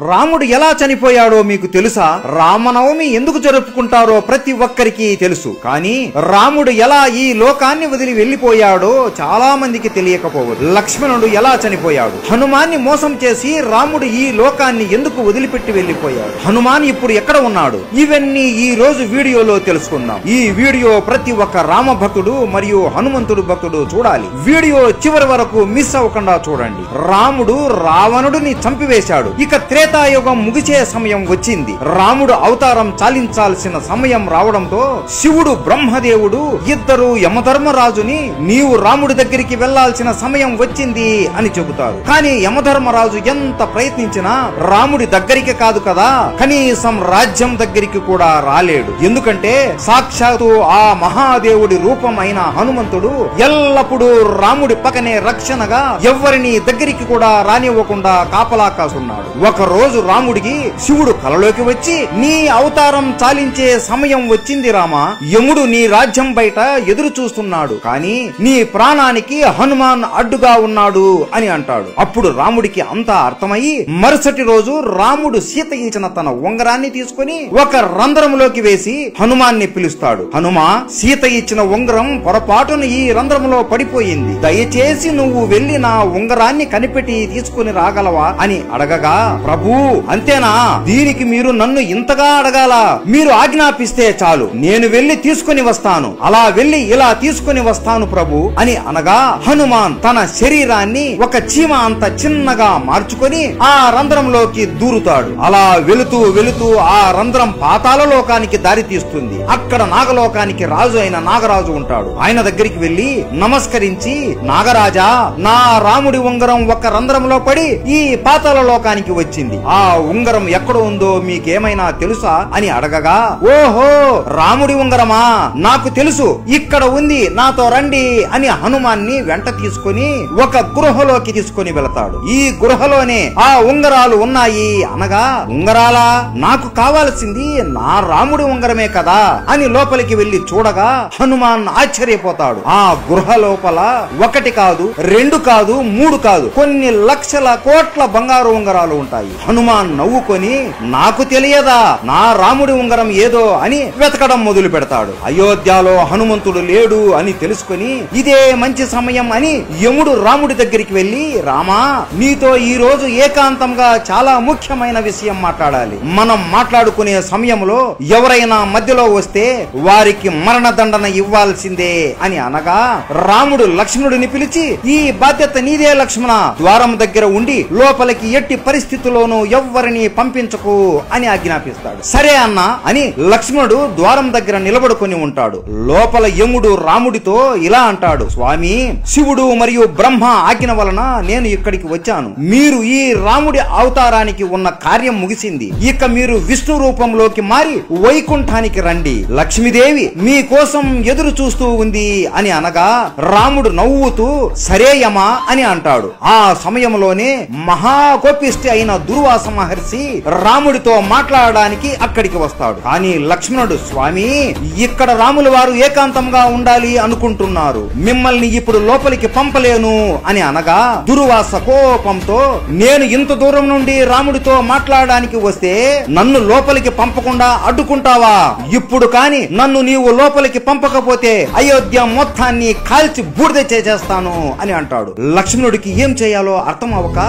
రాముడు ఎలా చనిపోయాడో మీకు తెలుసా? రామనవమి ఎందుకు జరుపుకుంటారో ప్రతి ఒక్కరికి తెలుసు. కానీ రాముడు ఎలా ఈ లోకాన్ని వదిలి వెళ్లిపోయాడో చాలా మందికి తెలియకపోవచ్చు. లక్ష్మణుడు ఎలా చనిపోయాడు? హనుమాన్ని మోసం చేసి రాముడు ఈ లోకాన్ని ఎందుకు వదిలిపెట్టి వెళ్లిపోయాడు? హనుమాన్ ఇప్పుడు ఎక్కడ ఉన్నాడు? ఇవన్నీ ఈ రోజు వీడియోలో తెలుసుకుందాం. ఈ వీడియో ప్రతి ఒక్క రామ భక్తుడు మరియు హనుమంతుడు భక్తుడు చూడాలి. వీడియో చివరి వరకు మిస్ అవ్వకుండా చూడండి. రాముడు రావణుడిని చంపివేశాడు. ఇక త్రేతాయుగం ముగిసే సమయం వచ్చింది. రాముడు అవతారం చాలించాల్సిన సమయం రావడంతో శివుడు బ్రహ్మదేవుడు ఇద్దరు యమధర్మరాజుని నీవు రాముడి దగ్గరికి వెళ్లాల్సిన సమయం వచ్చింది అని చెబుతారు. కానీ యమధర్మరాజు ఎంత ప్రయత్నించినా రాముడి దగ్గరికి కాదు కదా, కనీసం రాజ్యం దగ్గరికి కూడా రాలేడు. ఎందుకంటే సాక్షాత్తు ఆ మహాదేవుడి రూపం అయిన హనుమంతుడు ఎల్లప్పుడూ రాముడి పక్కనే రక్షణగా ఎవరిని దగ్గరికి కూడా రానివ్వకుండా కాపలా కాసున్నాడు. ఒక రోజు రాముడికి శివుడు కలలోకి వచ్చి నీ అవతారం చాలించే సమయం వచ్చింది రామా, యముడు నీ రాజ్యం బయట ఎదురు చూస్తున్నాడు, కానీ నీ ప్రాణానికి హనుమాన్ అడ్డుగా ఉన్నాడు అని అంటాడు. అప్పుడు రాముడికి అంతా అర్థమయ్యి మరుసటి రోజు రాముడు సీత ఇచ్చిన తన ఉంగరాన్ని తీసుకుని ఒక రంధ్రంలోకి వేసి హనుమాన్ని పిలుస్తాడు. హనుమా, సీత ఇచ్చిన ఉంగరం పొరపాటును ఈ రంధ్రంలో పడిపోయింది, దయచేసి నువ్వు వెళ్లి నా ఉంగరాన్ని కనిపెట్టి తీసుకుని రాగలవా అని అడగగా, ప్రభు అంతేనా, దీనికి మీరు నన్ను ఇంతగా అడగాల, మీరు ఆజ్ఞాపిస్తే చాలు, నేను వెళ్లి తీసుకుని వస్తాను, అలా వెళ్లి ఇలా తీసుకుని వస్తాను ప్రభు అని అనగా హనుమాన్ తన శరీరాన్ని ఒక చీమ అంత చిన్నగా మార్చుకొని ఆ రంధ్రంలోకి దూరుతాడు. అలా వెళుతూ వెళుతూ ఆ రంధ్రం పాతాళ లోకానికి దారి తీస్తుంది. అక్కడ నాగలోకానికి రాజు అయిన నాగరాజు ఉంటాడు. ఆయన దగ్గరికి వెళ్లి నమస్కరించి, నాగరాజా, నా రాముడి ఉంగరం ఒక రంధ్రంలో పడి ఈ పాతాళ లోకానికి వచ్చింది, ఆ ఉంగరం ఎక్కడ ఉందో మీకేమైనా తెలుసా అని అడగగా, ఓహో రాముడి ఉంగరమా, నాకు తెలుసు, ఇక్కడ ఉంది, నాతో రండి అని హనుమాన్ని వెంట తీసుకుని ఒక గృహలోకి తీసుకుని వెళతాడు. ఈ గృహలోనే ఆ ఉంగరాలు ఉన్నాయి అనగా, ఉంగరాలా, నాకు కావాల్సింది నా రాముడి ఉంగరమే కదా అని లోపలికి వెళ్లి చూడగా హనుమాన్ ఆశ్చర్యపోతాడు. ఆ గృహ లోపల ఒకటి కాదు, రెండు కాదు, మూడు కాదు, కొన్ని లక్షల కోట్ల బంగారు ఉంగరాలు ఉంటాయి. హనుమాన్ నవ్వుకొని, నాకు తెలియదా నా రాముడి ఉంగరం ఏదో అని వెతకడం మొదలు పెడతాడు. అయోధ్యలో హనుమంతుడు లేడు అని తెలుసుకుని ఇదే మంచి సమయం అని యముడు రాముడి దగ్గరికి వెళ్లి, రామా, నీతో ఈ రోజు ఏకాంతంగా చాలా ముఖ్యమైన విషయం మాట్లాడాలి, మనం మాట్లాడుకునే సమయంలో ఎవరైనా మధ్యలో వస్తే వారికి మరణదండన ఇవ్వాల్సిందే అని అనగా రాముడు లక్ష్మణుడిని పిలిచి, ఈ బాధ్యత నీదే లక్ష్మణ, ద్వారం దగ్గర ఉండి లోపలికి ఎట్టి పరిస్థితుల్లోనూ ఎవ్వరిని పంపించకు అని ఆజ్ఞాపిస్తాడు. సరే అన్న అని లక్ష్మణుడు ద్వారం దగ్గర నిలబడుకొని ఉంటాడు. లోపల యముడు రాముడితో ఇలా అంటాడు, స్వామి, శివుడు మరియు బ్రహ్మ ఆజ్ఞ వలన నేను ఇక్కడికి వచ్చాను. మీరు ఈ రాముడి అవతారానికి ఉన్న కార్యం ముగిసింది, ఇక మీరు విష్ణు రూపంలోకి మారి వైకుంఠానికి రండి, లక్ష్మీదేవి మీ కోసం ఎదురు చూస్తూ ఉంది అని అనగా రాముడు నవ్వుతూ సరేయమా అని అంటాడు. ఆ సమయంలోనే మహాకోపిష్టి అయిన దుర్వాస మహర్షి రాముడితో మాట్లాడడానికి అక్కడికి వస్తాడు. కానీ లక్ష్మణుడు, స్వామి, ఇక్కడ రాముల వారు ఏకాంతంగా ఉండాలి అనుకుంటున్నారు, మిమ్మల్ని ఇప్పుడు లోపలికి పంపలేను అని అనగా దుర్వాస కోపంతో, నేను ఇంత దూరం నుండి రాముడితో మాట్లాడడానికి వస్తే నన్ను లోపలికి పంపకుండా అడ్డుకుంటావా? ఇప్పుడు కాని నన్ను నీవు లోపలికి పంపకపోతే అయోధ్య మొత్తాన్ని కాల్చి బూడిద చేసేస్తాను అని అంటాడు. లక్ష్మణుడికి ఏం చేయాలో అర్థం అవ్వక,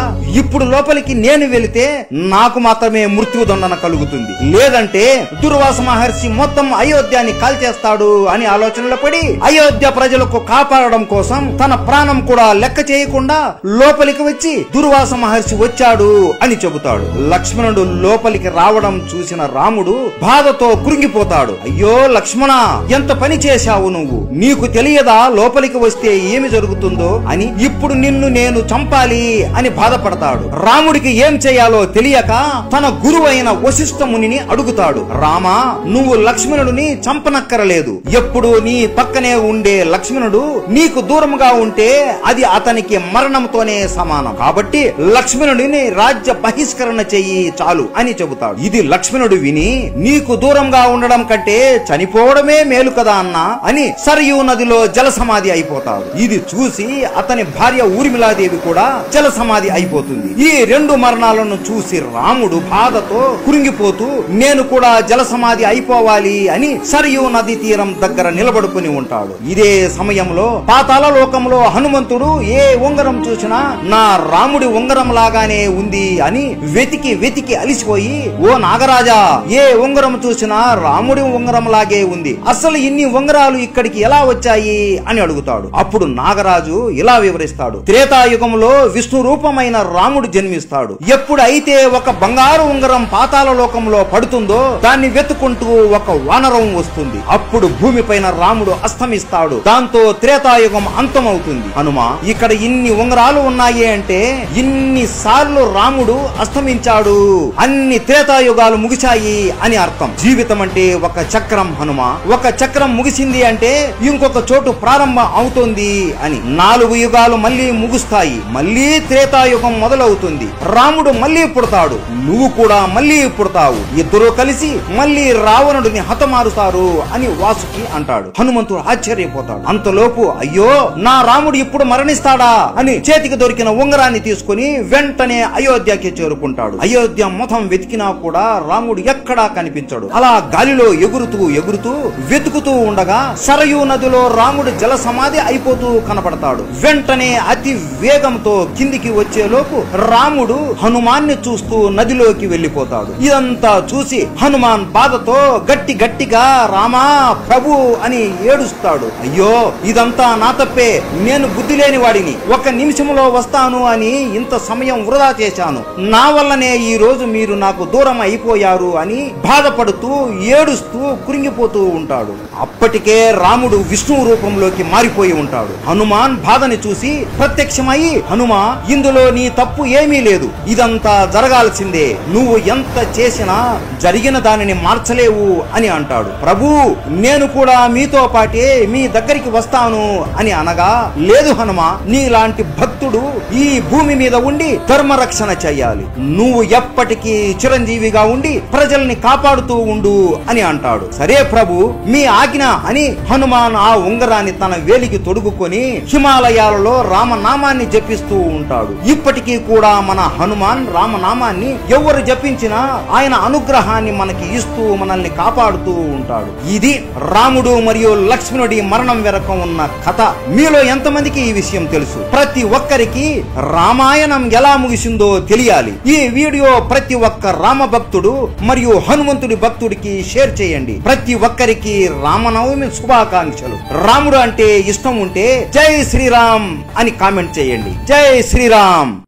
ఇప్పుడు లోపలికి నేను వెళితే నాకు మాత్రమే మృత్యుదండన కలుగుతుంది, లేదంటే దుర్వాస మహర్షి మొత్తం అయోధ్యాన్ని కాల్చేస్తాడు అని ఆలోచనలో పడి అయోధ్య ప్రజలకు కాపాడడం కోసం తన ప్రాణం కూడా లెక్క చేయకుండా లోపలికి వచ్చి దుర్వాస మహర్షి వచ్చాడు అని చెబుతాడు. లక్ష్మణుడు లోపలికి రావడం చూసిన రాముడు బాధతో కృంగిపోతాడు. అయ్యో లక్ష్మణ, ఎంత పని చేశావు నువ్వు, నీకు తెలియదా లోపలికి వస్తే ఏమి జరుగుతుందో అని, ఇప్పుడు నిన్ను నేను చంపాలి అని బాధపడతాడు. రాముడికి ఏం చేయాలో తెలియక తన గురువైన వశిష్ఠ మునిని అడుగుతాడు, రామా, నువ్వు లక్ష్మణుడిని చంపనక్కరలేదు, ఎప్పుడు నీ పక్కనే ఉండే లక్ష్మణుడు నీకు దూరంగా ఉంటే అది అతనికి మరణంతోనే సమానం, కాబట్టి లక్ష్మణుడిని రాజ్య బహిష్కరణ చెయ్యి చాలు అని చెబుతాడు. ఇది లక్ష్మణుడు విని, నీకు దూరంగా ఉండడం కంటే చనిపోవడమే మేలు కదా అన్నా అని సరయూ నదిలో జల సమాధి అయిపోతాడు. ఇది చూసి అతని భార్య ఊర్మిళాదేవి కూడా జల సమాధి అయిపోతుంది. ఈ రెండు మరణాలను హనుమంతును చూసి రాముడు బాధతో కురింగిపోతూ నేను కూడా జలసమాధి అయిపోవాలి అని సరియు నది తీరం దగ్గర నిలబడుకుని ఉంటాడు. ఇదే సమయంలో పాతాళ లోకంలో హనుమంతుడు ఏ ఉంగరం చూసినా నా రాముడి ఉంగరం లాగానే ఉంది అని వెతికి వెతికి అలిసిపోయి, ఓ నాగరాజా, ఏ ఉంగరం చూసినా రాముడి ఉంగరం లాగే ఉంది, అసలు ఇన్ని ఉంగరాలు ఇక్కడికి ఎలా వచ్చాయి అని అడుగుతాడు. అప్పుడు నాగరాజు ఇలా వివరిస్తాడు. త్రేతాయుగంలో విష్ణు రూపమైన రాముడు జన్మిస్తాడు. ఎప్పుడైతే ఒక బంగారు ఉంగరం పాతాళ లోకంలో పడుతుందో దాన్ని వెతుకుంటూ ఒక వానరం వస్తుంది. అప్పుడు భూమిపైన రాముడు అస్తమిస్తాడు. దాంతో త్రేతాయుగం అంతమవుతుంది. హనుమా, ఇక్కడ ఇన్ని ఉంగరాలు ఉన్నాయి అంటే ఇన్ని సార్లు రాముడు అస్తమించాడు, అన్ని త్రేతాయుగాలు ముగిశాయి అని అర్థం. జీవితం అంటే ఒక చక్రం హనుమా. ఒక చక్రం ముగిసింది అంటే ఇంకొక చోటు ప్రారంభం అవుతుంది అని. 4 యుగాలు మళ్ళీ ముగుస్తాయి, మళ్ళీ త్రేతాయుగం మొదలవుతుంది. రాముడు మళ్ళీ పుడతాడు, నువ్వు కూడా మళ్ళీ పుడతావు. ఇద్దరు కలిసి మళ్ళీ రావణుడిని హతమారుతారు అని వాసుకి అంటాడు. హనుమంతుడు ఆశ్చర్యపోతాడు. అంతలోపు అయ్యో, నా రాముడు ఇప్పుడు మరణిస్తాడా అని చేతికి దొరికిన ఉంగరాన్ని తీసుకుని వెంటనే అయోధ్యకి చేరుకుంటాడు. అయోధ్య మొత్తం వెతికినా కూడా రాముడు ఎక్కడా కనిపించడు. అలా గాలిలో ఎగురుతూ ఎగురుతూ వెతుకుతూ ఉండగా సరయూ నదిలో రాముడు జల సమాధి అయిపోతూ కనపడతాడు. వెంటనే అతి వేగంతో కిందికి వచ్చేలోపు రాముడు హనుమాన్ని చూస్తూ నదిలోకి వెళ్లిపోతాడు. ఇదంతా చూసి హనుమాన్ బాధతో గట్టిగా రామా ప్రభు అని ఏడుస్తాడు. అయ్యో, ఇదంతా నా తప్పే, నేను బుద్ధి లేని వాడిని, 1 నిమిషంలో వస్తాను అని ఇంత సమయం వృధా చేశాను, నా వల్లనే ఈ రోజు మీరు నాకు దూరం అయిపోయారు అని బాధపడుతూ ఏడుస్తూ కురింగిపోతూ ఉంటాడు. అప్పటికే రాముడు విష్ణు రూపంలోకి మారిపోయి ఉంటాడు. హనుమాన్ బాధని చూసి ప్రత్యక్షమై, హనుమా, ఇందులో నీ తప్పు ఏమీ లేదు, ఇదంతా జరగాల్సిందే, నువ్వు ఎంత చేసినా జరిగిన దానిని మార్చలేవు అని అంటాడు. ప్రభు, నేను కూడా మీతో పాటే మీ దగ్గరికి వస్తాను అని అనగా, లేదు హనుమా, నీలాంటి భక్తుడు ఈ భూమి మీద ఉండి ధర్మరక్షణ చెయ్యాలి, నువ్వు ఎప్పటికీ చిరంజీవిగా ఉండి ప్రజల్ని కాపాడుతూ ఉండు అని అంటాడు. సరే ప్రభు, మీ ఆజ్ఞ అని హనుమాన్ ఆ ఉంగరాన్ని తన వేలికి తొడుగుకొని హిమాలయాలలో రామనామాన్ని జపిస్తూ ఉంటాడు. ఇప్పటికీ కూడా మన హనుమాన్ రామనామాన్ని ఎవరు జపించినా ఆయన అనుగ్రహాన్ని మనకి ఇస్తూ మనల్ని కాపాడుతూ ఉంటాడు. ఇది రాముడు మరియు లక్ష్మణుడి మరణం వెనక ఉన్న కథ. మీలో ఎంతమందికి ఈ విషయం తెలుసు? ప్రతి ఒక్కరికి రామాయణం ఎలా ముగిసిందో తెలియాలి. ఈ వీడియో ప్రతి ఒక్క రామ భక్తుడు మరియు హనుమంతుడి భక్తుడికి షేర్ చేయండి. ప్రతి ఒక్కరికి రామనవమి శుభాకాంక్షలు. రాముడు అంటే ఇష్టం ఉంటే జై శ్రీరామ్ అని కామెంట్ చేయండి. జై శ్రీరామ్.